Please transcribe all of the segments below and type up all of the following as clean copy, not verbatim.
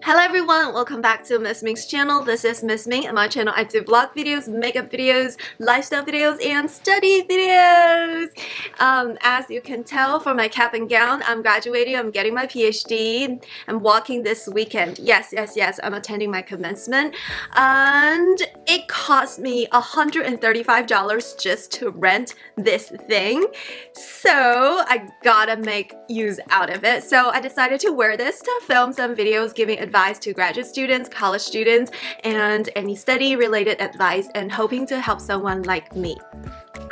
Hello everyone, welcome back to Miss Ming's channel. This is Miss Ming. On my channel I do vlog videos, makeup videos, lifestyle videos, and study videos. As you can tell from my cap and gown, I'm graduating, I'm getting my PhD. I'm walking this weekend. Yes, I'm attending my commencement. And it cost me $135 just to rent this thing. So I gotta make use out of it. So I decided to wear this to film some videos giving advice to graduate students, college students, and any study related advice, and hoping to help someone like me.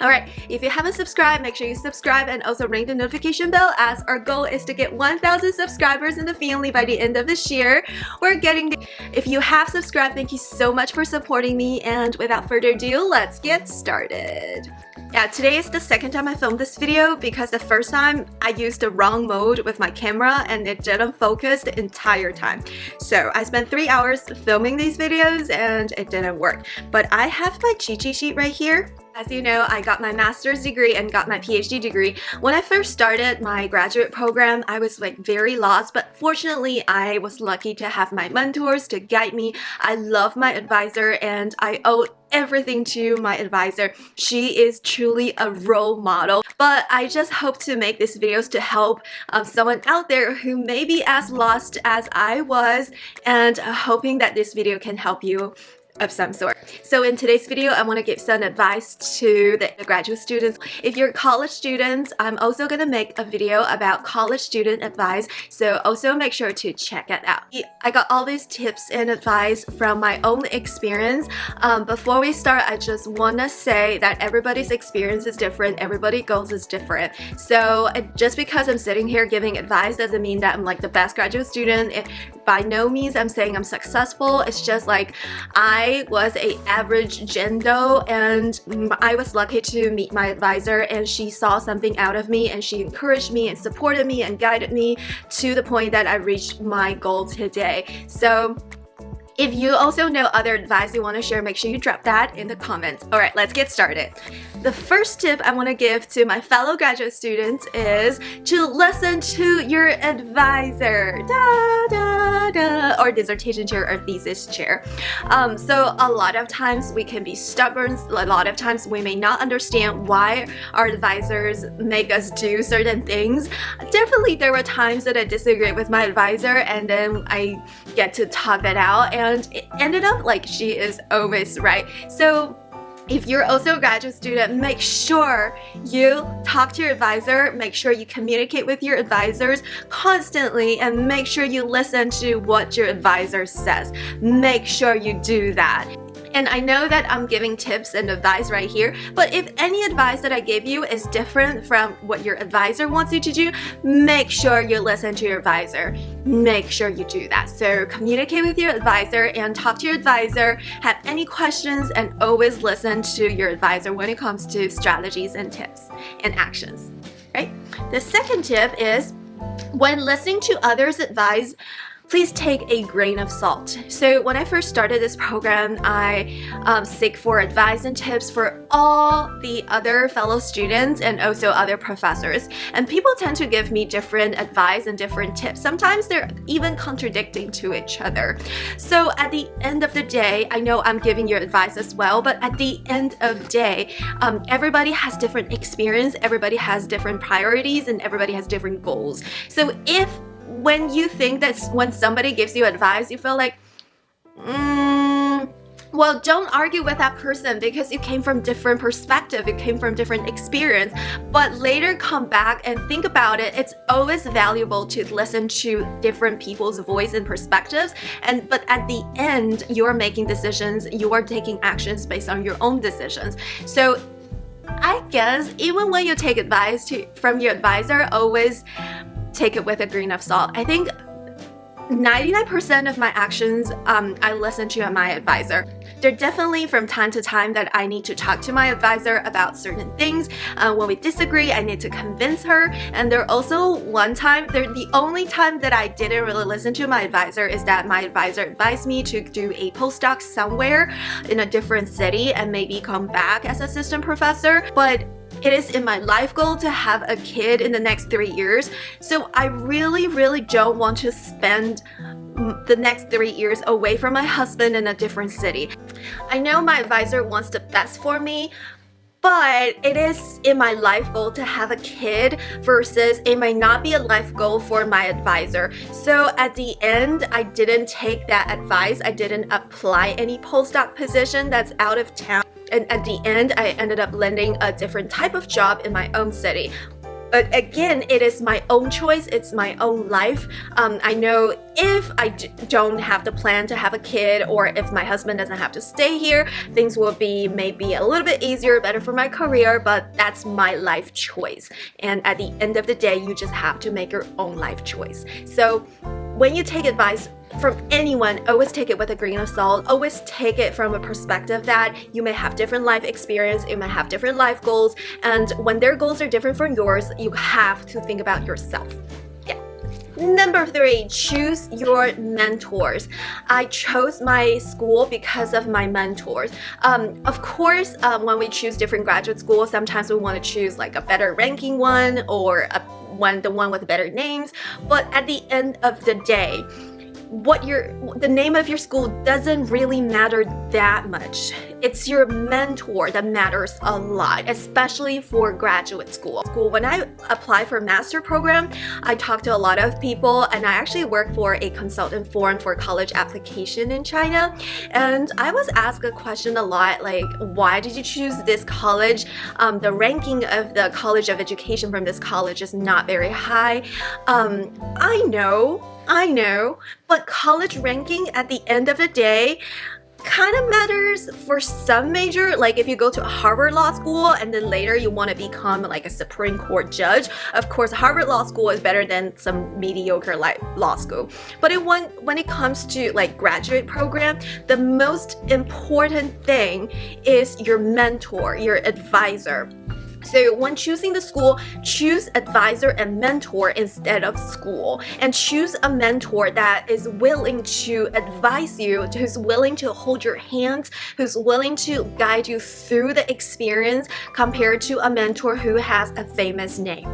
Alright, if you haven't subscribed, make sure you subscribe and also ring the notification bell, as our goal is to get 1,000 subscribers in the family by the end of this year. If you have subscribed, thank you so much for supporting me, and without further ado, let's get started. Yeah, today is the second time I filmed this video because the first time I used the wrong mode with my camera and it didn't focus the entire time. So I spent 3 hours filming these videos and it didn't work. But I have my cheat sheet right here. As you know, I got my master's degree and got my PhD degree. When I first started my graduate program, I was like very lost, but fortunately I was lucky to have my mentors to guide me. I love my advisor and I owe everything to my advisor. She is truly a role model. But I just hope to make these videos to help someone out there who may be as lost as I was, and hoping that this video can help you of some sort. So in today's video, I want to give some advice to the graduate students. If you're college students, I'm also going to make a video about college student advice, so also make sure to check it out. I got all these tips and advice from my own experience. Before we start, I just want to say that everybody's experience is different, everybody's goals is different. So just because I'm sitting here giving advice doesn't mean that I'm like the best graduate student. By no means I'm saying I'm successful. It's just like I was an average Jane Doe, and I was lucky to meet my advisor, and she saw something out of me and she encouraged me and supported me and guided me to the point that I reached my goal today. So if you also know other advice you want to share, make sure you drop that in the comments. Alright, let's get started. The first tip I want to give to my fellow graduate students is to listen to your advisor. Or dissertation chair or thesis chair. So a lot of times we can be stubborn, a lot of times we may not understand why our advisors make us do certain things. Definitely there were times that I disagreed with my advisor, and then I get to talk that out, and it ended up like she is always right. So if you're also a graduate student, make sure you talk to your advisor, make sure you communicate with your advisors constantly, and make sure you listen to what your advisor says. Make sure you do that. And I know that I'm giving tips and advice right here, but if any advice that I give you is different from what your advisor wants you to do, make sure you listen to your advisor. Make sure you do that. So communicate with your advisor and talk to your advisor, have any questions, and always listen to your advisor when it comes to strategies and tips and actions, right? The second tip is, when listening to others' advice, please take a grain of salt. So when I first started this program, I seek for advice and tips for all the other fellow students and also other professors. And people tend to give me different advice and different tips. Sometimes they're even contradicting to each other. So at the end of the day, I know I'm giving you advice as well, but at the end of the day, everybody has different experience, everybody has different priorities, and everybody has different goals. So when you think that when somebody gives you advice, you feel like, well, don't argue with that person because you came from different perspective, you came from different experience, but later come back and think about it. It's always valuable to listen to different people's voice and perspectives, but at the end, you're making decisions, you are taking actions based on your own decisions. So I guess even when you take advice from your advisor, always take it with a grain of salt. I think 99% of my actions I listen to my advisor. There definitely from time to time that I need to talk to my advisor about certain things. When we disagree, I need to convince her. And there also the only time that I didn't really listen to my advisor is that my advisor advised me to do a postdoc somewhere in a different city and maybe come back as assistant professor. But it is in my life goal to have a kid in the next 3 years. So I really don't want to spend the next 3 years away from my husband in a different city. I know my advisor wants the best for me, but it is in my life goal to have a kid versus it might not be a life goal for my advisor. So at the end, I didn't take that advice. I didn't apply any postdoc position that's out of town. And at the end, I ended up landing a different type of job in my own city. But again, it is my own choice. It's my own life. I know if I don't have the plan to have a kid, or if my husband doesn't have to stay here, things will be maybe a little bit easier, better for my career, but that's my life choice. And at the end of the day, you just have to make your own life choice. So when you take advice from anyone, always take it with a grain of salt. Always take it from a perspective that you may have different life experience, you may have different life goals, and when their goals are different from yours, you have to think about yourself. Yeah. Number 3, choose your mentors. I chose my school because of my mentors. Of course, when we choose different graduate schools, sometimes we want to choose like a better ranking one or the one with better names. But at the end of the day, the name of your school doesn't really matter that much. It's your mentor that matters a lot, especially for graduate school. When I applied for a master program, I talked to a lot of people, and I actually worked for a consultant firm for college application in China. And I was asked a question a lot, like, why did you choose this college? The ranking of the college of education from this college is not very high. I know, but college ranking at the end of the day kind of matters for some major. Like if you go to a Harvard Law School and then later you want to become like a Supreme Court judge, of course Harvard Law School is better than some mediocre law school. But when it comes to like graduate program, the most important thing is your mentor, your advisor. So when choosing the school, choose advisor and mentor instead of school, and choose a mentor that is willing to advise you, who's willing to hold your hands, who's willing to guide you through the experience compared to a mentor who has a famous name.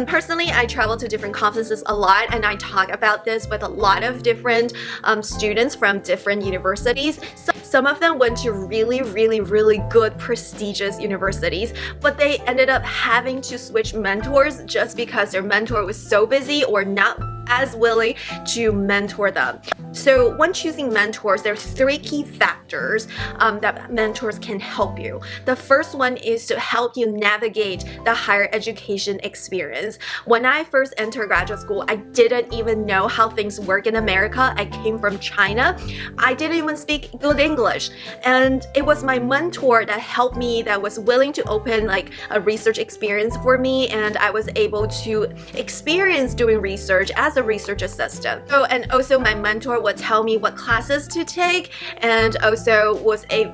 Personally, I travel to different conferences a lot, and I talk about this with a lot of different students from different universities. Some of them went to really, really, really good, prestigious universities, but they ended up having to switch mentors just because their mentor was so busy or not as willing to mentor them. So when choosing mentors, there are 3 key factors that mentors can help you. The first one is to help you navigate the higher education experience. When I first entered graduate school, I didn't even know how things work in America. I came from China. I didn't even speak good English. And it was my mentor that helped me, that was willing to open like a research experience for me, and I was able to experience doing research as a research assistant. And also my mentor would tell me what classes to take, and also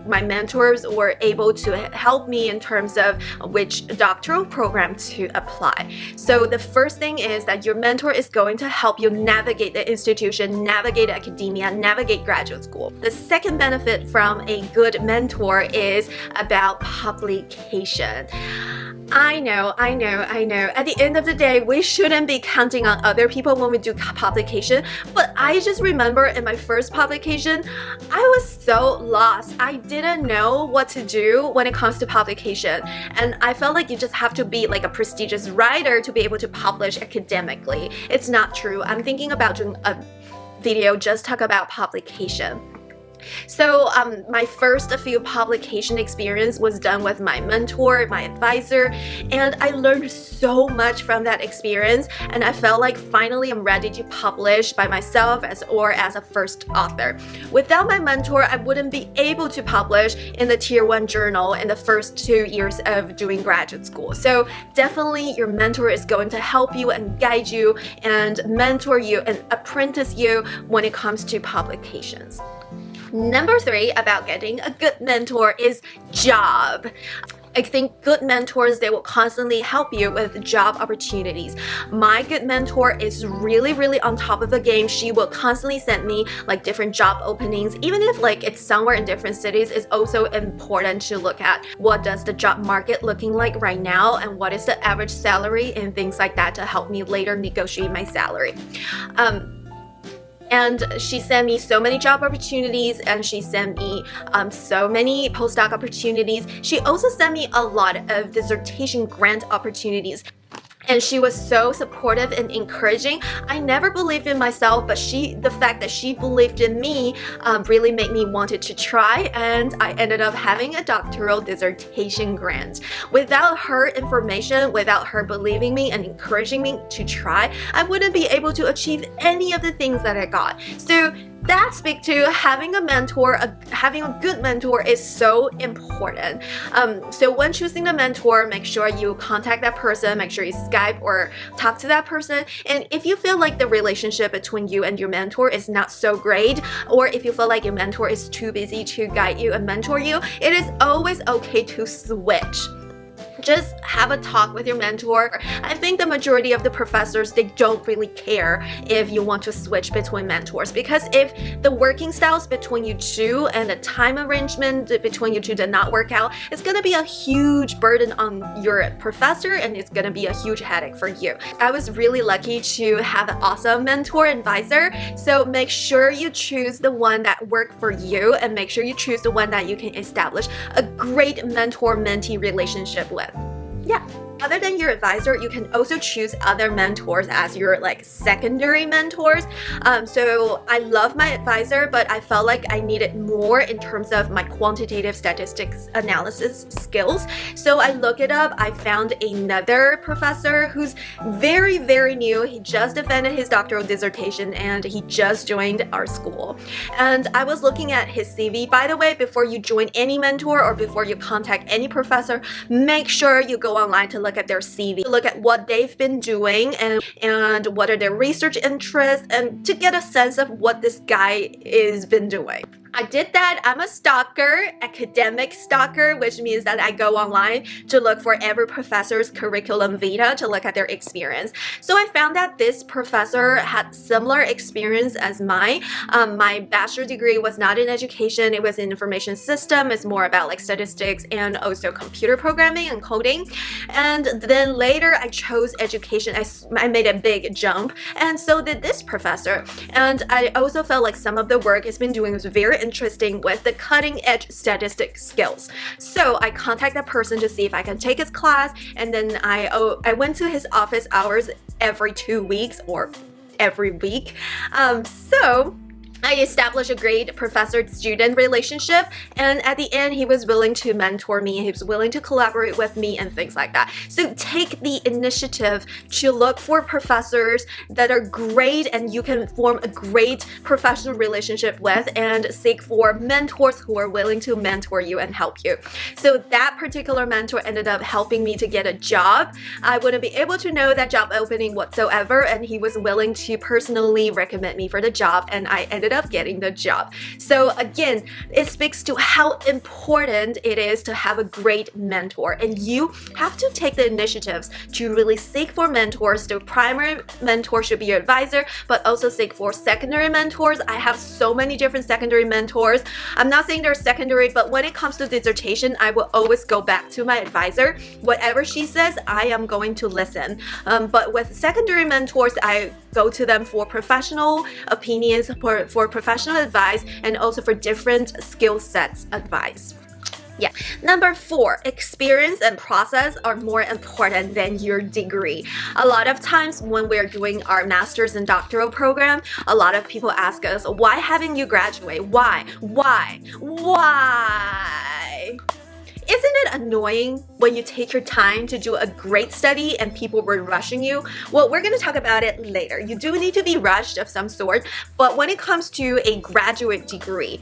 my mentors were able to help me in terms of which doctoral program to apply. So the first thing is that your mentor is going to help you navigate the institution, navigate academia, navigate graduate school. The second benefit from a good mentor is about publication. I know. At the end of the day, we shouldn't be counting on other people when we do publication, but I just remember in my first publication, I was so lost. I didn't know what to do when it comes to publication, and I felt like you just have to be like a prestigious writer to be able to publish academically. It's not true. I'm thinking about doing a video just talk about publication. So my first few publication experience was done with my mentor, my advisor, and I learned so much from that experience, and I felt like finally I'm ready to publish by myself as a first author. Without my mentor, I wouldn't be able to publish in the Tier 1 journal in the first 2 years of doing graduate school. So definitely your mentor is going to help you and guide you and mentor you and apprentice you when it comes to publications. Number 3 about getting a good mentor is job. I think good mentors, they will constantly help you with job opportunities. My good mentor is really, really on top of the game. She will constantly send me like different job openings. Even if like it's somewhere in different cities, it's also important to look at what does the job market looking like right now and what is the average salary and things like that to help me later negotiate my salary. And she sent me so many job opportunities, and she sent me so many postdoc opportunities. She also sent me a lot of dissertation grant opportunities. And she was so supportive and encouraging. I never believed in myself, but the fact that she believed in me really made me wanted to try, and I ended up having a doctoral dissertation grant. Without her information, without her believing me and encouraging me to try, I wouldn't be able to achieve any of the things that I got. So that speaks to having a mentor, having a good mentor is so important. So when choosing a mentor, make sure you contact that person, make sure you Skype or talk to that person. And if you feel like the relationship between you and your mentor is not so great, or if you feel like your mentor is too busy to guide you and mentor you, it is always okay to switch. Just have a talk with your mentor. I think the majority of the professors, they don't really care if you want to switch between mentors, because if the working styles between you two and the time arrangement between you two did not work out, it's going to be a huge burden on your professor, and it's going to be a huge headache for you. I was really lucky to have an awesome mentor advisor, so make sure you choose the one that worked for you, and make sure you choose the one that you can establish a great mentor-mentee relationship with. Yeah. Other than your advisor, you can also choose other mentors as your secondary mentors. So I love my advisor, but I felt like I needed more in terms of my quantitative statistics analysis skills. So I looked it up. I found another professor who's very, very new. He just defended his doctoral dissertation and he just joined our school. And I was looking at his CV. By the way, before you join any mentor or before you contact any professor, make sure you go online to look at their CV, look at what they've been doing and what are their research interests, and to get a sense of what this guy has been doing. I did that. I'm a stalker, academic stalker, which means that I go online to look for every professor's curriculum vitae to look at their experience. So I found that this professor had similar experience as mine. My bachelor degree was not in education, it was in information system. It's more about statistics and also computer programming and coding. And then later I chose education. I made a big jump, and so did this professor. And I also felt like some of the work he's been doing was very interesting with the cutting edge statistic skills. So I contacted that person to see if I can take his class, and then I went to his office hours every 2 weeks or every week. So I established a great professor-student relationship, and at the end, he was willing to mentor me, he was willing to collaborate with me and things like that. So take the initiative to look for professors that are great and you can form a great professional relationship with, and seek for mentors who are willing to mentor you and help you. So that particular mentor ended up helping me to get a job. I wouldn't be able to know that job opening whatsoever, and he was willing to personally recommend me for the job, and I ended up getting the job. So again, it speaks to how important it is to have a great mentor, and you have to take the initiatives to really seek for mentors. The primary mentor should be your advisor, but also seek for secondary mentors. I have so many different secondary mentors. I'm not saying they're secondary, but when it comes to dissertation, I will always go back to my advisor. Whatever she says, I am going to listen. But with secondary mentors, I go to them for professional opinions, for professional advice, and also for different skill sets advice. Yeah. Number 4, experience and process are more important than your degree. A lot of times when we're doing our master's and doctoral program, a lot of people ask us, why haven't you graduated? Why? Isn't it annoying when you take your time to do a great study and people were rushing you? Well, we're going to talk about it later. You do need to be rushed of some sort, but when it comes to a graduate degree,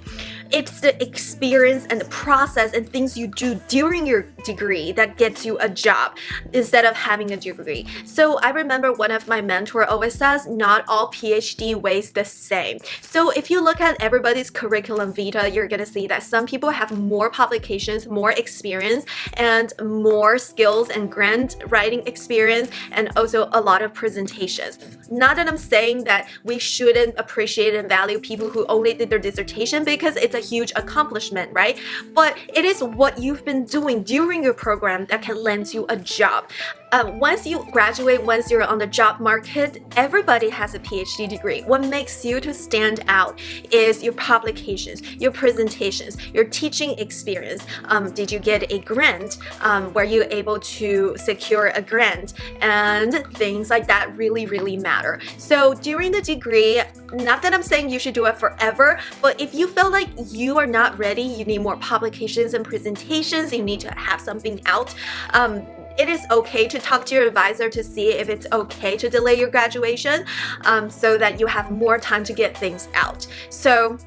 it's the experience and the process and things you do during your degree that gets you a job instead of having a degree. So I remember one of my mentor always says, not all PhD weighs the same. So if you look at everybody's curriculum vitae, you're going to see that some people have more publications, more experience, and more skills and grant writing experience, and also a lot of presentations. Not that I'm saying that we shouldn't appreciate and value people who only did their dissertation, because it's a huge accomplishment, right? But it is what you've been doing during your program that can land you a job. Once you graduate, once you're on the job market, everybody has a PhD degree. What makes you to stand out is your publications, your presentations, your teaching experience. Did you get a grant? Were you able to secure a grant? And things like that really matter. So during the degree, not that I'm saying you should do it forever, but if you feel like you are not ready, you need more publications and presentations, you need to have something out, it is okay to talk to your advisor to see if it's okay to delay your graduation, so that you have more time to get things out. So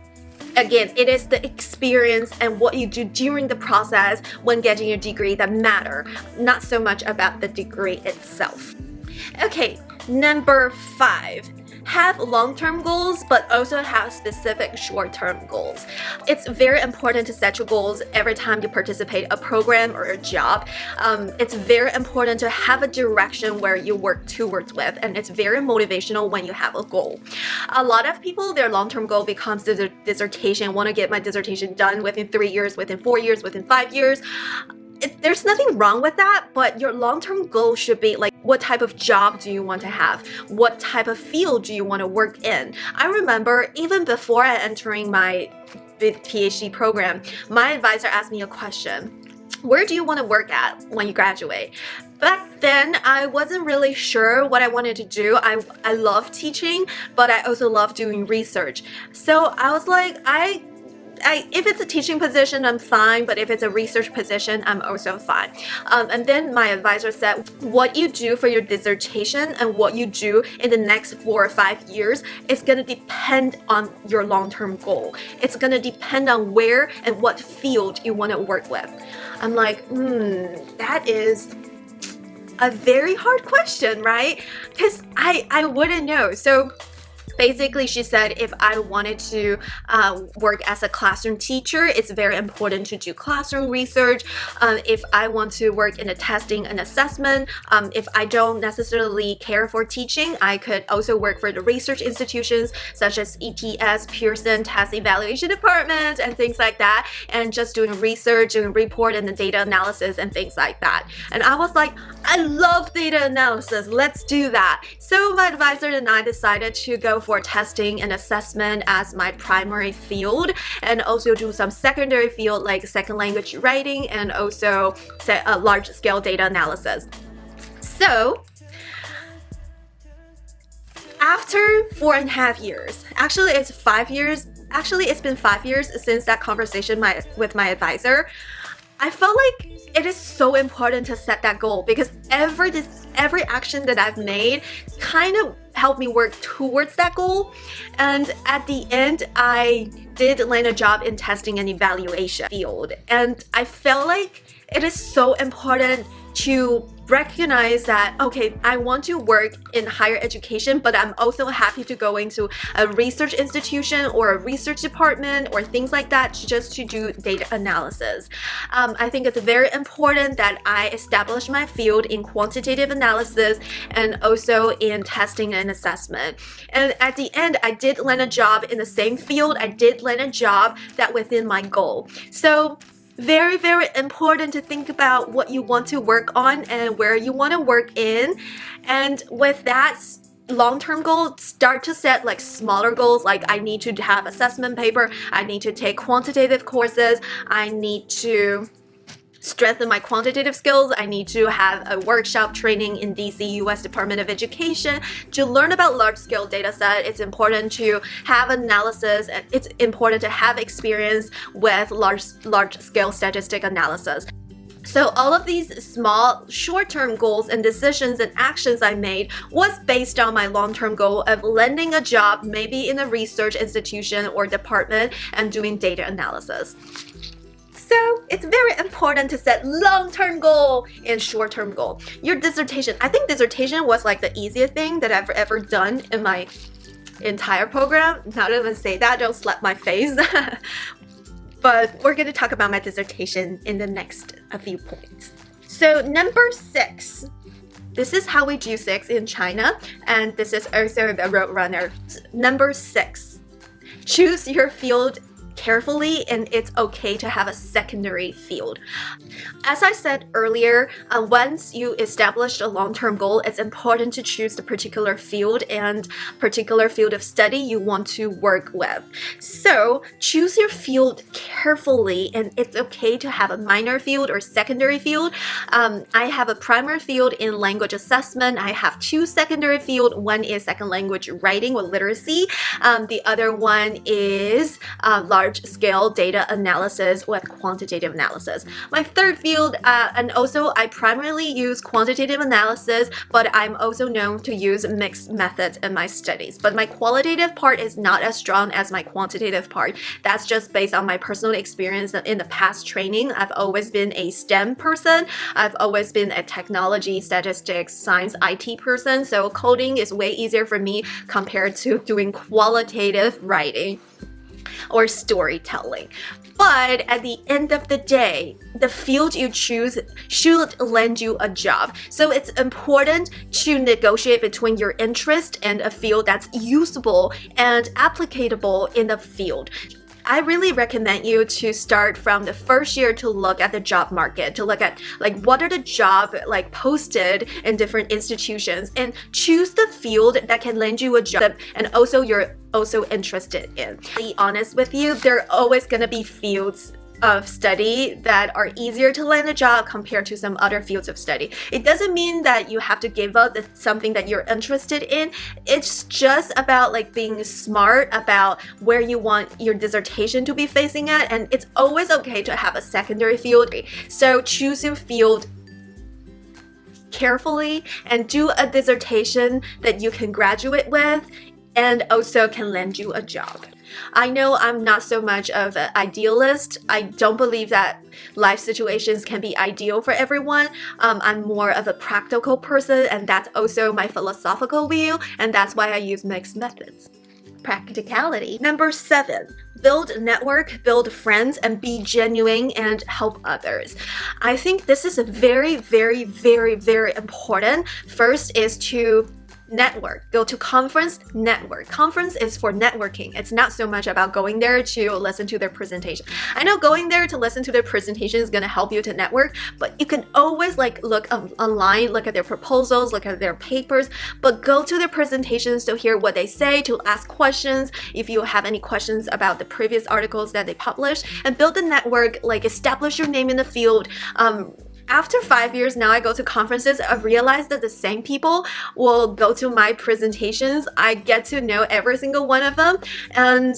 again, it is the experience and what you do during the process when getting your degree that matter, not so much about the degree itself. Okay, number 5. Have long-term goals, but also have specific short-term goals. It's very important to set your goals every time you participate in a program or a job. It's very important to have a direction where you work towards with, and it's very motivational when you have a goal. A lot of people, their long-term goal becomes dissertation. Want to get my dissertation done within 3 years, within 4 years, within 5 years. There's nothing wrong with that, but your long-term goal should be like, what type of job do you want to have? What type of field do you want to work in? I remember even before entering my PhD program, my advisor asked me a question. Where do you want to work at when you graduate? Back then, I wasn't really sure what I wanted to do. I love teaching, but I also love doing research. So I was like, if it's a teaching position, I'm fine, but if it's a research position, I'm also fine. And then my advisor said, what you do for your dissertation and what you do in the next 4 or 5 years is going to depend on your long-term goal. It's going to depend on where and what field you want to work with. I'm like, that is a very hard question, right? Because I wouldn't know. So basically, she said if I wanted to work as a classroom teacher, it's very important to do classroom research. If I want to work in a testing and assessment, if I don't necessarily care for teaching, I could also work for the research institutions such as ETS, Pearson, Test Evaluation Department, and things like that, and just doing research, doing report and the data analysis and things like that. And I was like, I love data analysis, let's do that. So my advisor and I decided to go for testing and assessment as my primary field, and also do some secondary field like second language writing and also large-scale data analysis. So after 4.5 years, actually it's 5 years, it's been 5 years since that conversation with my advisor, I felt like it is so important to set that goal, because every action that I've made kind of helped me work towards that goal. And at the end, I did land a job in testing and evaluation field. And I felt like it is so important to recognize that, okay, I want to work in higher education, but I'm also happy to go into a research institution or a research department or things like that just to do data analysis. I think it's very important that I establish my field in quantitative analysis and also in testing and assessment. And at the end, I did land a job in the same field. I did land a job that within my goal. So very important to think about what you want to work on and where you want to work in. And with that long-term goal, start to set like smaller goals, like I need to have assessment paper, I need to take quantitative courses, I need to strengthen my quantitative skills, I need to have a workshop training in DC, US Department of Education to learn about large-scale data set. It's important to have analysis, and it's important to have experience with large-scale statistic analysis. So all of these small short-term goals and decisions and actions I made was based on my long-term goal of landing a job maybe in a research institution or department and doing data analysis. So it's very important to set long-term goal and short-term goal. Your dissertation, I think dissertation was like the easiest thing that I've ever done in my entire program. Now that I say that, don't slap my face. But we're going to talk about my dissertation in the next few points. So number 6. This is how we do 6 in China, and this is also the Roadrunner. Number 6. Choose your field carefully, and it's okay to have a secondary field. As I said earlier, once you establish a long-term goal, it's important to choose the particular field and particular field of study you want to work with. So choose your field carefully, and it's okay to have a minor field or secondary field. I have a primary field in language assessment. I have 2 secondary fields. One is second language writing or literacy. The other one is large-scale data analysis with quantitative analysis. My third field, and also I primarily use quantitative analysis, but I'm also known to use mixed methods in my studies. But my qualitative part is not as strong as my quantitative part. That's just based on my personal experience in the past training. I've always been a STEM person. I've always been a technology, statistics, science, IT person. So coding is way easier for me compared to doing qualitative writing or storytelling. But at the end of the day, the field you choose should land you a job. So it's important to negotiate between your interest and a field that's usable and applicable in the field. I really recommend you to start from the first year to look at the job market, to look at like what are the jobs like posted in different institutions, and choose the field that can land you a job and also you're also interested in. To be honest with you, there are always going to be fields of study that are easier to land a job compared to some other fields of study. It doesn't mean that you have to give up something that you're interested in. It's just about like being smart about where you want your dissertation to be facing at, and it's always okay to have a secondary field. So choose your field carefully and do a dissertation that you can graduate with and also can land you a job. I know I'm not so much of an idealist. I don't believe that life situations can be ideal for everyone. I'm more of a practical person, and that's also my philosophical view, and that's why I use mixed methods. Practicality. Number 7, build a network, build friends, and be genuine and help others. I think this is a very, very, very, very important. First is to network. Go to conference, network. Conference is for networking. It's not so much about going there to listen to their presentation. I know going there to listen to their presentation is going to help you to network, but you can always like look online, look at their proposals, look at their papers, but go to their presentations to hear what they say, to ask questions if you have any questions about the previous articles that they published, and build a network, like establish your name in the field. After 5 years now, I go to conferences. I've realized that the same people will go to my presentations. I get to know every single one of them, and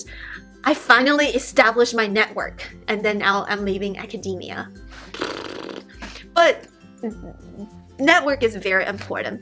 I finally established my network. And then now I'm leaving academia. But network is very important.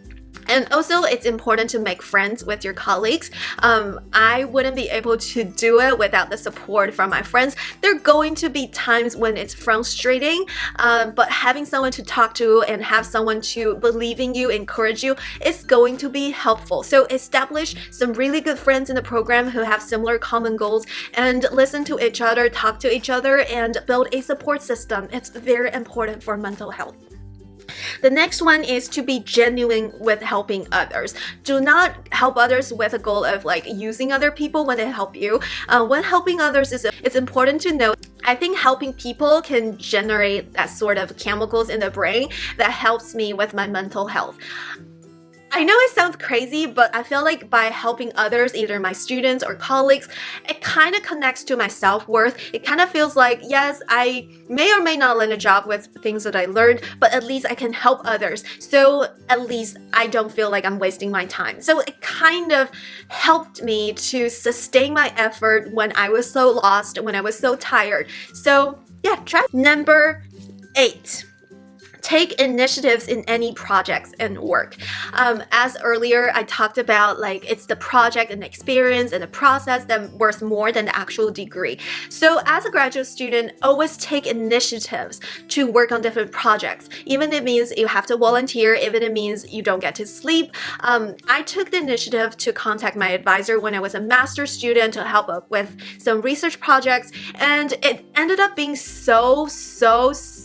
And also, it's important to make friends with your colleagues. I wouldn't be able to do it without the support from my friends. There are going to be times when it's frustrating, but having someone to talk to and have someone to believe in you, encourage you, is going to be helpful. So establish some really good friends in the program who have similar common goals, and listen to each other, talk to each other, and build a support system. It's very important for mental health. The next one is to be genuine with helping others. Do not help others with a goal of like using other people when they help you. When helping others, it's important to know, I think helping people can generate that sort of chemicals in the brain that helps me with my mental health. I know it sounds crazy, but I feel like by helping others, either my students or colleagues, it kind of connects to my self-worth. It kind of feels like, yes, I may or may not land a job with things that I learned, but at least I can help others. So at least I don't feel like I'm wasting my time. So it kind of helped me to sustain my effort when I was so lost, when I was so tired. So yeah, try. Number 8. Take initiatives in any projects and work. As earlier, I talked about like it's the project and the experience and the process that worth more than the actual degree. So as a graduate student, always take initiatives to work on different projects. Even if it means you have to volunteer, even if it means you don't get to sleep. I took the initiative to contact my advisor when I was a master's student to help with some research projects, and it ended up being so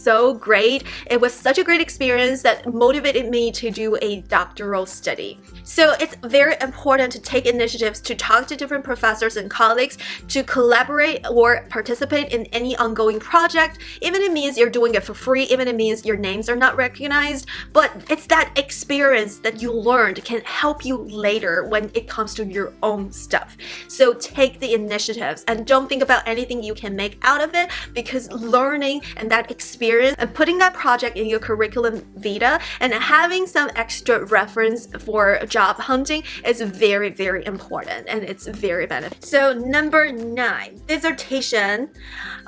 so great. It was such a great experience that motivated me to do a doctoral study. So it's very important to take initiatives to talk to different professors and colleagues, to collaborate or participate in any ongoing project, even if it means you're doing it for free, even if it means your names are not recognized. But it's that experience that you learned can help you later when it comes to your own stuff. So take the initiatives and don't think about anything you can make out of it, because learning and that experience and putting that project in your curriculum vitae and having some extra reference for job hunting is very, very important, and it's very beneficial. So number 9, dissertation.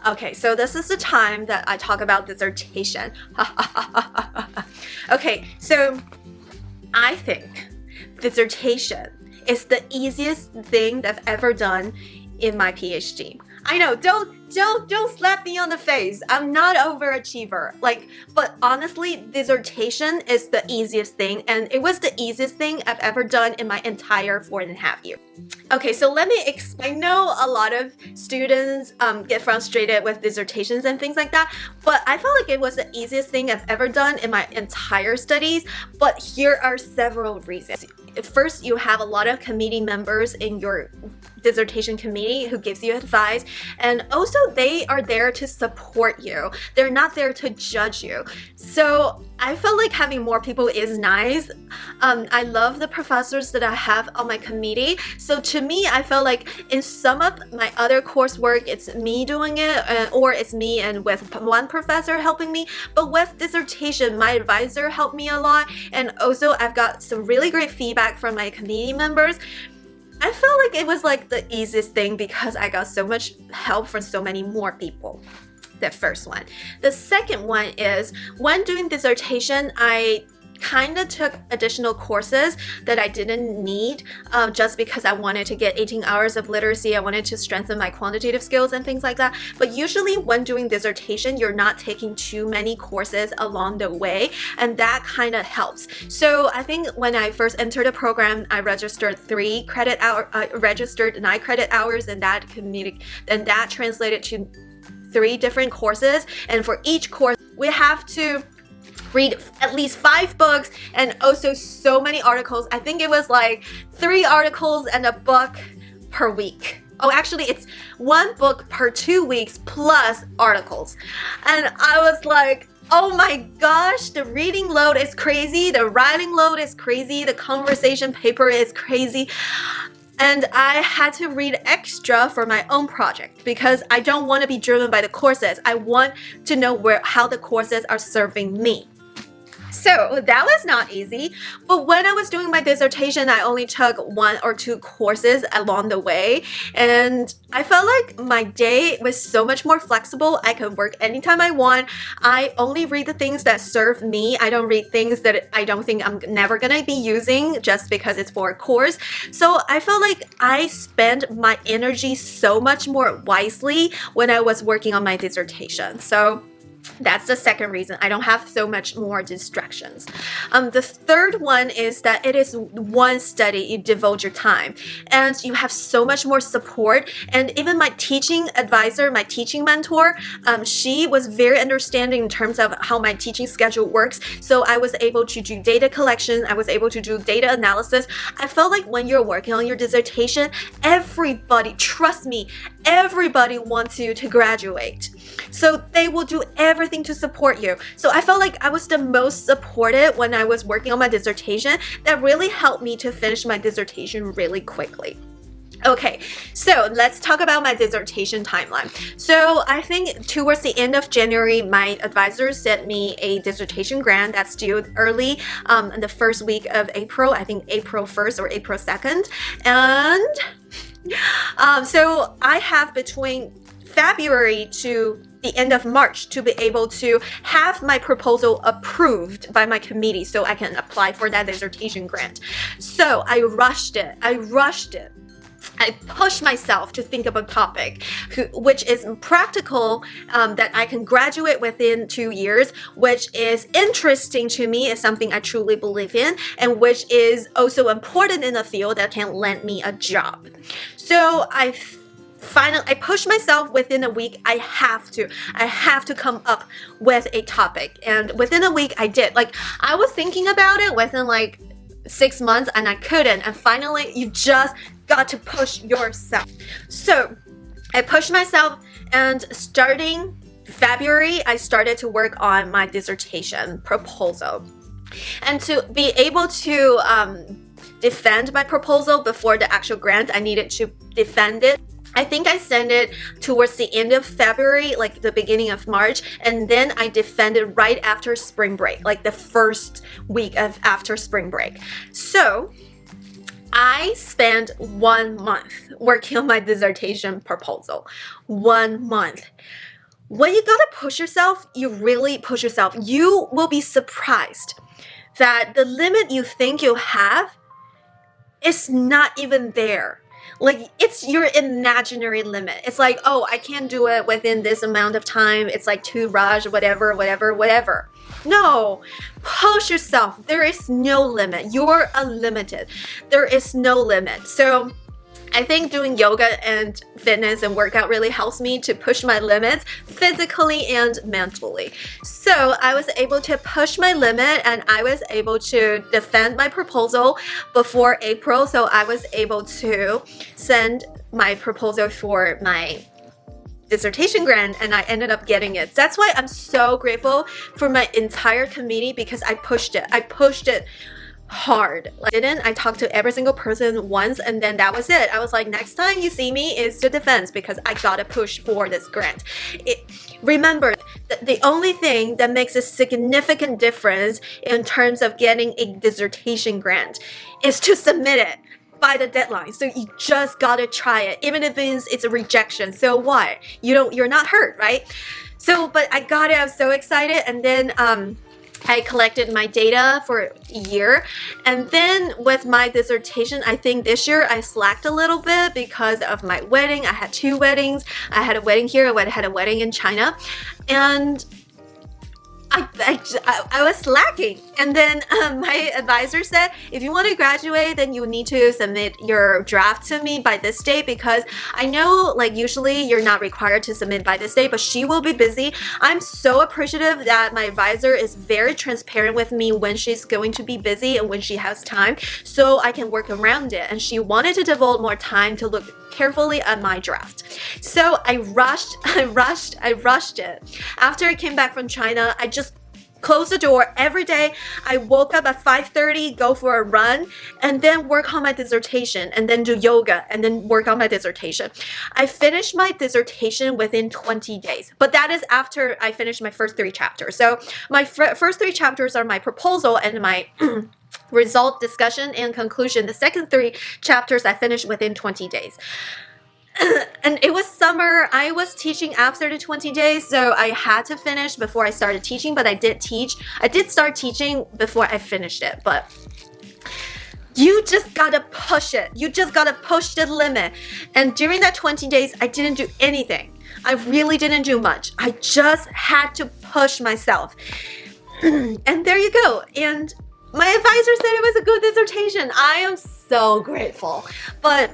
Okay, so this is the time that I talk about dissertation. Okay, so I think dissertation is the easiest thing that I've ever done in my PhD. I know, don't slap me on the face. I'm not an overachiever. But honestly, dissertation is the easiest thing, and it was the easiest thing I've ever done in my entire 4.5 years. Okay, so let me explain. I know a lot of students get frustrated with dissertations and things like that, but I felt like it was the easiest thing I've ever done in my entire studies. But here are several reasons. First, you have a lot of committee members in your dissertation committee who gives you advice, and also they are there to support you. They're not there to judge you. So I felt like having more people is nice. I love the professors that I have on my committee. So to me, I felt like in some of my other coursework, it's me doing it, or it's me and with one professor helping me. But with dissertation, my advisor helped me a lot, and also I've got some really great feedback from my committee members. I felt like it was like the easiest thing because I got so much help from so many more people. The first one. The second one is when doing dissertation, I kind of took additional courses that I didn't need just because I wanted to get 18 hours of literacy. I wanted to strengthen my quantitative skills and things like that. But usually when doing dissertation, you're not taking too many courses along the way, and that kind of helps. So I think when I first entered the program, I registered 9 credit hours, and that translated to 3 different courses. And for each course, we have to read at least 5 books and also so many articles. I think it was like 3 articles and a book per week. Oh, actually, it's 1 book per 2 weeks plus articles. And I was like, oh my gosh, the reading load is crazy, the writing load is crazy, the conversation paper is crazy. And I had to read extra for my own project because I don't want to be driven by the courses. I want to know how the courses are serving me. So that was not easy, but when I was doing my dissertation, I only took 1 or 2 courses along the way, and I felt like my day was so much more flexible. I could work anytime I want. I only read the things that serve me. I don't read things that I don't think I'm never gonna be using just because it's for a course. So I felt like I spent my energy so much more wisely when I was working on my dissertation. So that's the second reason. I don't have so much more distractions. The third one is that it is one study. You devote your time and you have so much more support. And even my teaching advisor, my teaching mentor, she was very understanding in terms of how my teaching schedule works. So I was able to do data collection. I was able to do data analysis. I felt like when you're working on your dissertation, everybody, trust me, everybody wants you to graduate. So they will do everything to support you. So I felt like I was the most supported when I was working on my dissertation. That really helped me to finish my dissertation really quickly. Okay, so let's talk about my dissertation timeline. So I think towards the end of January, my advisor sent me a dissertation grant that's due early in the first week of April, I think April 1st or April 2nd. And so I have between February to the end of March to be able to have my proposal approved by my committee so I can apply for that dissertation grant. So I rushed it. I pushed myself to think of a topic which is practical, that I can graduate within 2 years, which is interesting to me, is something I truly believe in, and which is also important in the field that can land me a job. So I finally, I pushed myself within a week. I have to come up with a topic. And within a week I did. Like, I was thinking about it within like 6 months and I couldn't. And finally, you just got to push yourself. So I pushed myself, and starting February, I started to work on my dissertation proposal. And to be able to defend my proposal before the actual grant, I needed to defend it. I think I sent it towards the end of February, like the beginning of March, and then I defended right after spring break, like the first week of after spring break. So I spent 1 month working on my dissertation proposal. 1 month. When you gotta push yourself, you really push yourself. You will be surprised that the limit you think you have is not even there. Like, it's your imaginary limit. It's like, oh, I can't do it within this amount of time. It's like too rushed, whatever. No, push yourself. There is no limit. You're unlimited. There is no limit. So I think doing yoga and fitness and workout really helps me to push my limits physically and mentally. So I was able to push my limit, and I was able to defend my proposal before April. So I was able to send my proposal for my dissertation grant, and I ended up getting it. That's why I'm so grateful for my entire committee, because I pushed it hard. I talked to every single person once, and then that was it. I was like, next time you see me is to defense, because I gotta push for this grant. Remember, the only thing that makes a significant difference in terms of getting a dissertation grant is to submit it by the deadline. So you just gotta try it, even if it's a rejection. So what? You're not hurt, right? So, but I got it. I was so excited, and then I collected my data for a year. And then with my dissertation, I think this year I slacked a little bit because of my wedding. I had 2 weddings. I had a wedding here, I had a wedding in China. And I was slacking. And then my advisor said, if you want to graduate, then you need to submit your draft to me by this date, because I know, like, usually you're not required to submit by this date, but she will be busy. I'm so appreciative that my advisor is very transparent with me when she's going to be busy and when she has time, so I can work around it. And she wanted to devote more time to look carefully at my draft. So I rushed it. After I came back from China, I just closed the door every day. I woke up at 5:30, go for a run, and then work on my dissertation, and then do yoga, and then work on my dissertation. I finished my dissertation within 20 days, but that is after I finished my first 3 chapters. So my first 3 chapters are my proposal and my result discussion and conclusion. The second 3 chapters I finished within 20 days. And it was summer. I was teaching after the 20 days, so I had to finish before I started teaching, but I did start teaching before I finished it. But you just gotta push it. You just gotta push the limit. And during that 20 days, I didn't do anything. I really didn't do much. I just had to push myself. And there you go. And my advisor said it was a good dissertation. I am so grateful. But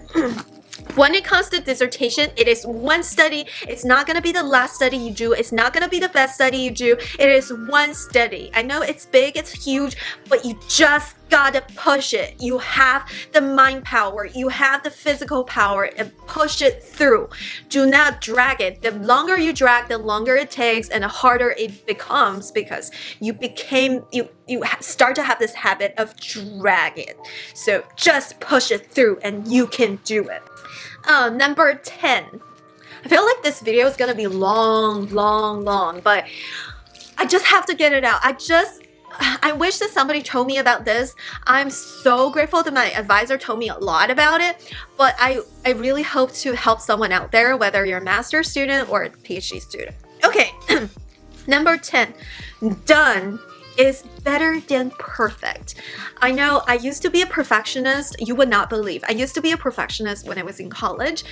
when it comes to dissertation, it is one study. It's not going to be the last study you do. It's not going to be the best study you do. It is one study. I know it's big, it's huge, but you just gotta push it. You have the mind power. You have the physical power, and push it through. Do not drag it. The longer you drag, the longer it takes and the harder it becomes, because you start to have this habit of dragging. So just push it through and you can do it. Number 10. I feel like this video is gonna be long, but I just have to get it out. I wish that somebody told me about this. I'm so grateful that my advisor told me a lot about it, but I really hope to help someone out there, whether you're a master's student or a PhD student. Okay, number 10, done is better than perfect. I know I used to be a perfectionist. You would not believe. I used to be a perfectionist when I was in college.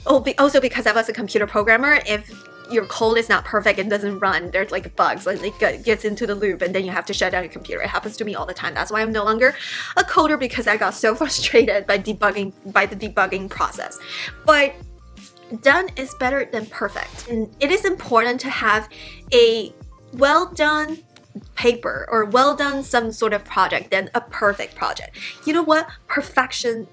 Also because I was a computer programmer, if your code is not perfect, it doesn't run, there's like bugs, like it gets into the loop and then you have to shut down your computer. It happens to me all the time. That's why I'm no longer a coder, because I got so frustrated by the debugging process. But Done is better than perfect. And it is important to have a well done paper or well done some sort of project than a perfect project. You know what? Perfection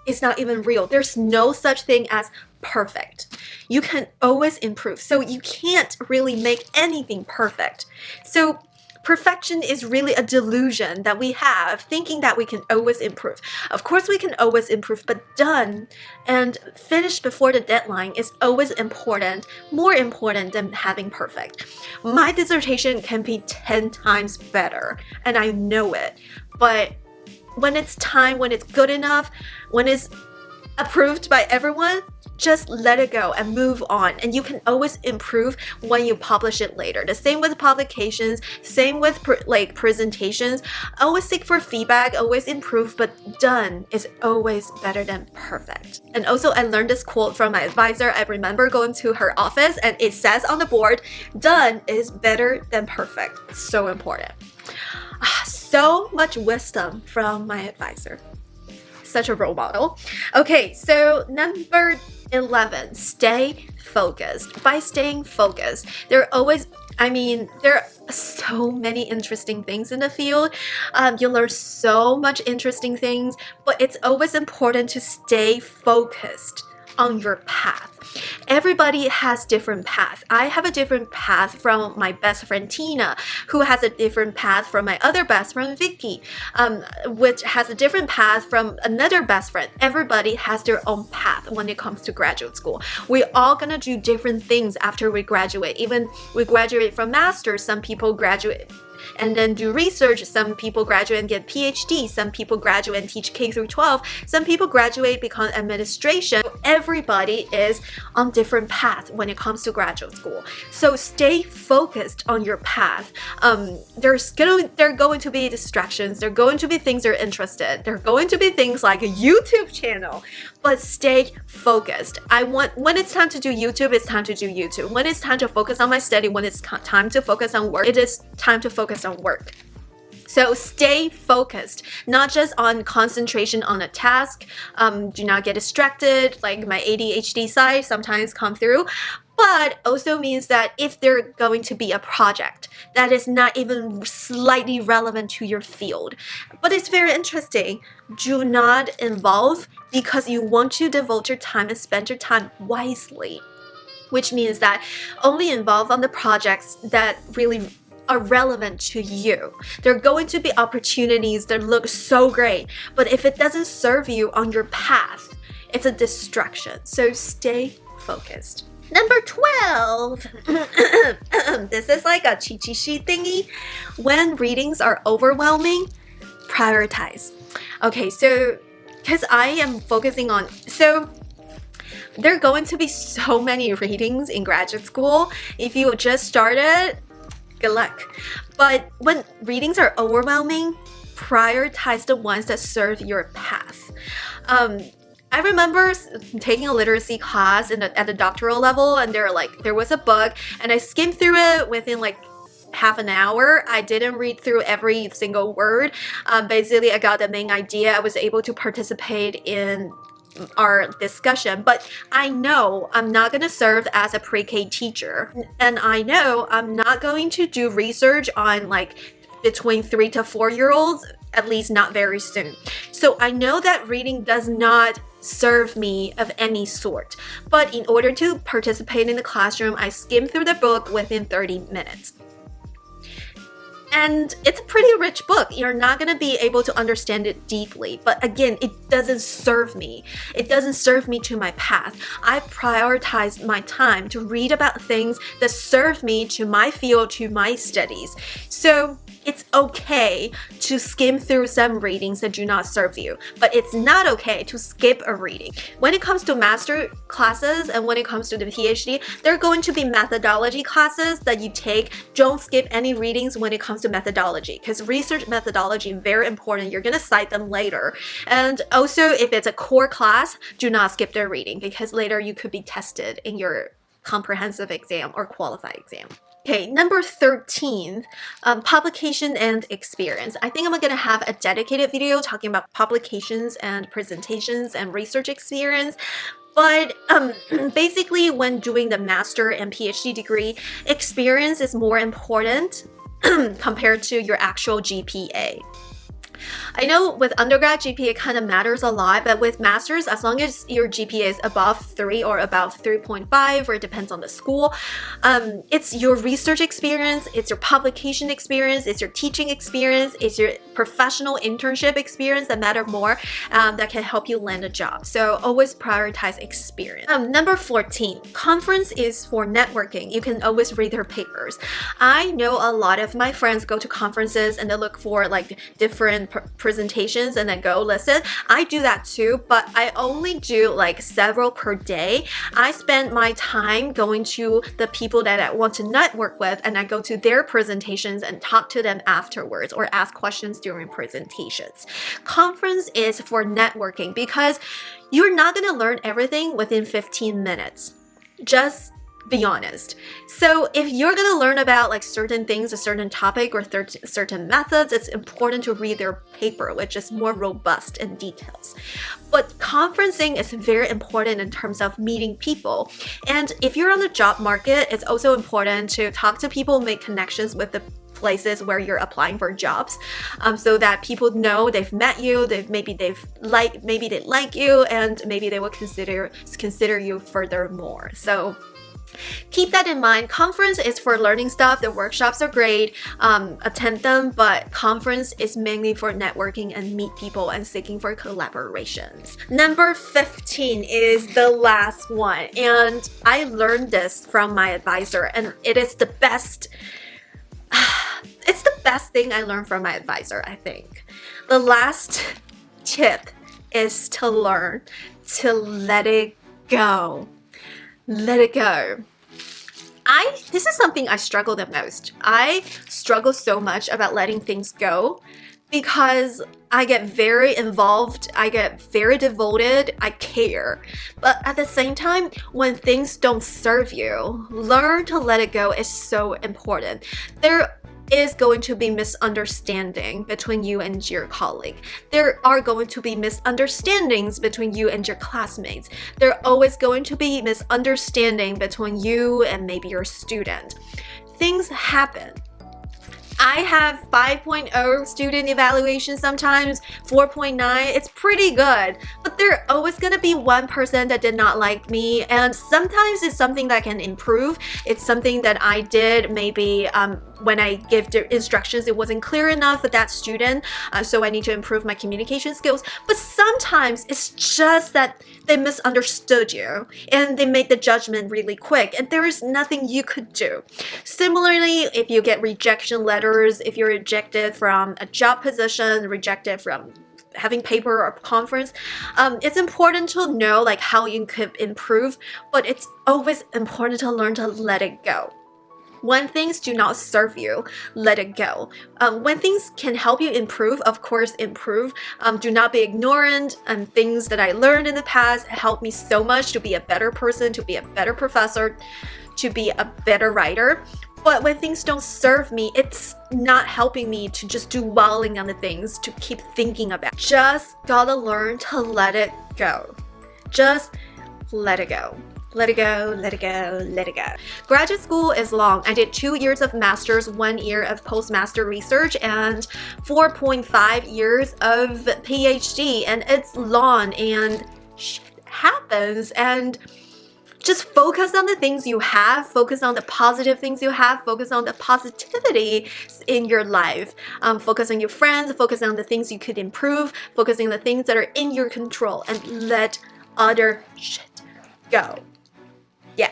is not even real. There's no such thing as perfect. You can always improve. So you can't really make anything perfect. So perfection is really a delusion that we have, thinking that we can always improve. Of course we can always improve, but done and finished before the deadline is always important, more important than having perfect. My dissertation can be 10 times better, and I know it. But when it's time, when it's good enough, when it's approved by everyone, just let it go and move on. And you can always improve when you publish it later. The same with publications, same with presentations. Always seek for feedback, always improve, but done is always better than perfect. And also I learned this quote from my advisor. I remember going to her office and it says on the board, done is better than perfect. So important. So much wisdom from my advisor. Such a role model. Okay, so number 11, stay focused. By staying focused, there are so many interesting things in the field. You learn so much interesting things, but it's always important to stay focused on your path. Everybody has different paths. I have a different path from my best friend Tina, who has a different path from my other best friend Vicky, which has a different path from another best friend. Everybody has their own path when it comes to graduate school. We're all gonna do different things after we graduate. Even we graduate from master's, some people graduate and then do research. Some people graduate and get Ph.D. Some people graduate and teach K through 12. Some people graduate become administration. Everybody is on different paths when it comes to graduate school. So stay focused on your path. There are going to be distractions. There are going to be things you're interested in. There are going to be things like a YouTube channel, but stay focused. When it's time to do YouTube, it's time to do YouTube. When it's time to focus on my study, when it's time to focus on work, it is time to focus on work. So stay focused, not just on concentration on a task. Do not get distracted, like my ADHD side sometimes come through. But also means that if there's going to be a project that is not even slightly relevant to your field, but it's very interesting, do not involve because you want to devote your time and spend your time wisely. Which means that only involve on the projects that really are relevant to you. There are going to be opportunities that look so great, but if it doesn't serve you on your path, it's a distraction. So stay focused. Number 12. This is like a cheat sheet thingy. When readings are overwhelming, prioritize. Okay, so because I am focusing on, so there are going to be so many readings in graduate school. If you just started, good luck. But when readings are overwhelming, prioritize the ones that serve your path. I remember taking a literacy class at the doctoral level, and there was a book, and I skimmed through it within like half an hour. I didn't read through every single word. Basically, I got the main idea. I was able to participate in our discussion, but I know I'm not going to serve as a pre-K teacher, and I know I'm not going to do research on like between 3 to 4-year-olds, at least not very soon. So I know that reading does not serve me of any sort, but in order to participate in the classroom, I skimmed through the book within 30 minutes. And it's a pretty rich book. You're not going to be able to understand it deeply. But again, it doesn't serve me. It doesn't serve me to my path. I prioritize my time to read about things that serve me to my field, to my studies. So it's okay to skim through some readings that do not serve you, but it's not okay to skip a reading. When it comes to master classes and when it comes to the PhD, there are going to be methodology classes that you take. Don't skip any readings when it comes to methodology, because research methodology is very important. You're going to cite them later. And also, if it's a core class, do not skip their reading, because later you could be tested in your comprehensive exam or qualified exam. Okay, number 13, publication and experience. I think I'm going to have a dedicated video talking about publications and presentations and research experience. But basically, when doing the master and PhD degree, experience is more important compared to your actual GPA. I know with undergrad, GPA kind of matters a lot, but with masters, as long as your GPA is above 3 or above 3.5, or it depends on the school, it's your research experience, it's your publication experience, it's your teaching experience, it's your professional internship experience that matter more, that can help you land a job. So always prioritize experience. Number 14, conference is for networking. You can always read their papers. I know a lot of my friends go to conferences and they look for like different presentations and then go listen. I do that too, but I only do like several per day. I spend my time going to the people that I want to network with, and I go to their presentations and talk to them afterwards or ask questions during presentations. Conference is for networking because you're not going to learn everything within 15 minutes. Just be honest. So if you're going to learn about like certain things, a certain topic or certain methods, it's important to read their paper, which is more robust in details. But conferencing is very important in terms of meeting people. And if you're on the job market, it's also important to talk to people, make connections with the places where you're applying for jobs, so that people know they've met you, maybe they like you, and maybe they will consider you furthermore. So keep that in mind. Conference is for learning stuff. The workshops are great. Attend them, but conference is mainly for networking and meet people and seeking for collaborations. Number 15 is the last one. And I learned this from my advisor, and it is the best. It's the best thing I learned from my advisor, I think. The last tip is to learn to let it go. Let it go. This is something I struggle the most. I struggle so much about letting things go because I get very involved, I get very devoted, I care. But at the same time, when things don't serve you, learn to let it go is so important. There is going to be misunderstanding between you and your colleague. There are going to be misunderstandings between you and your classmates. There are always going to be misunderstanding between you and maybe your student. Things happen. I have 5.0 student evaluation sometimes, 4.9, it's pretty good. But there are always gonna be one person that did not like me, and sometimes it's something that can improve. It's something that I did maybe when I give the instructions, it wasn't clear enough for that student, so I need to improve my communication skills. But sometimes it's just that they misunderstood you and they made the judgment really quick, and there is nothing you could do. Similarly, if you get rejection letters, if you're rejected from a job position, rejected from having paper or conference, it's important to know like how you could improve, but it's always important to learn to let it go. When things do not serve you, let it go. When things can help you improve, of course, improve. Do not be ignorant. Things that I learned in the past helped me so much to be a better person, to be a better professor, to be a better writer. But when things don't serve me, it's not helping me to just do dwelling on the things, to keep thinking about. Just gotta learn to let it go. Just let it go. Let it go, let it go, let it go. Graduate school is long. I did 2 years of master's, 1 year of postmaster research, and 4.5 years of PhD. And it's long and shit happens. And just focus on the things you have, focus on the positive things you have, focus on the positivity in your life. Focus on your friends, focus on the things you could improve, focus on the things that are in your control, and let other shit go. Yeah.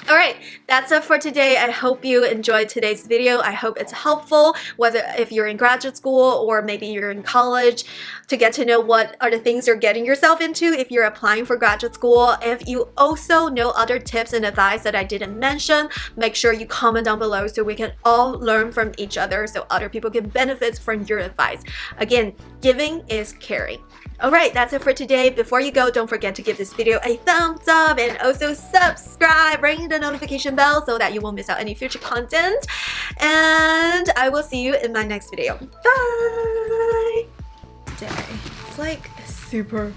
All right, that's it for today. I hope you enjoyed today's video. I hope it's helpful, whether if you're in graduate school or maybe you're in college, to get to know what are the things you're getting yourself into if you're applying for graduate school. If you also know other tips and advice that I didn't mention, make sure you comment down below so we can all learn from each other, so other people can benefit from your advice. Again, giving is caring. Alright, that's it for today. Before you go, don't forget to give this video a thumbs up and also subscribe, ring the notification bell so that you won't miss out any future content. And I will see you in my next video. Bye! It's like super